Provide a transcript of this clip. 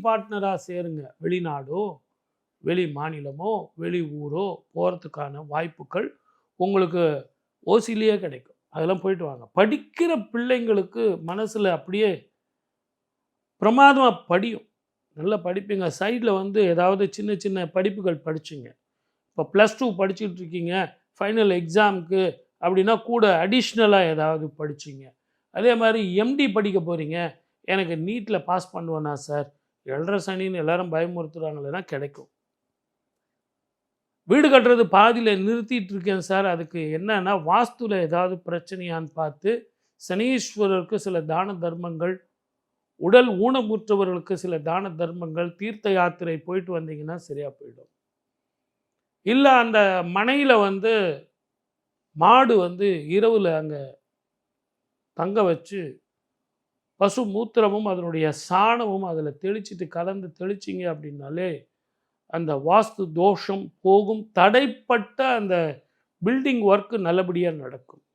பார்ட்னராக சேருங்க. வெளிநாடோ, வெளி மாநிலமோ, வெளி ஊரோ போகிறதுக்கான வாய்ப்புகள் உங்களுக்கு ஓசிலேயே கிடைக்கும். அதெல்லாம் போயிட்டு வாங்க. படிக்கிற பிள்ளைங்களுக்கு மனசில் அப்படியே பிரமாதமாக படியும். நல்லா படிப்பீங்க. சைடில் வந்து ஏதாவது சின்ன சின்ன படிப்புகள் படிச்சுங்க. இப்போ +2 படிச்சுட்டு இருக்கீங்க, ஃபைனல் எக்ஸாமுக்கு அப்படின்னா கூட அடிஷ்னலாக ஏதாவது படிச்சிங்க. அதே மாதிரி எம்டி படிக்க போகிறீங்க, எனக்கு நீட்டில் பாஸ் பண்ணுவேனா சார், 7.5 சனின்னு எல்லாரும் பயமுறுத்துகிறாங்களேன்னா கிடைக்கும். வீடு கட்டுறது பாதியில் நிறுத்திட்டு இருக்கேன் சார், அதுக்கு என்னன்னா வாஸ்துவில் ஏதாவது பிரச்சனையான்னு பார்த்து சனீஸ்வரருக்கு சில தான தர்மங்கள், உடல் ஊனமுற்றவர்களுக்கு சில தான தர்மங்கள், தீர்த்த யாத்திரை போயிட்டு வந்தீங்கன்னா சரியாக போயிடும். இல்லை அந்த மனையில் வந்து மாடு வந்து இரவில் அங்கே தங்க வச்சு பசு மூத்திரமும் அதனுடைய சாணமும் அதில் தெளிச்சிட்டு கலந்து தெளிச்சிங்க அப்படின்னாலே அந்த வாஸ்து தோஷம் போகும். தடைப்பட்ட அந்த பில்டிங் ஒர்க்கு நல்லபடியாக நடக்கும்.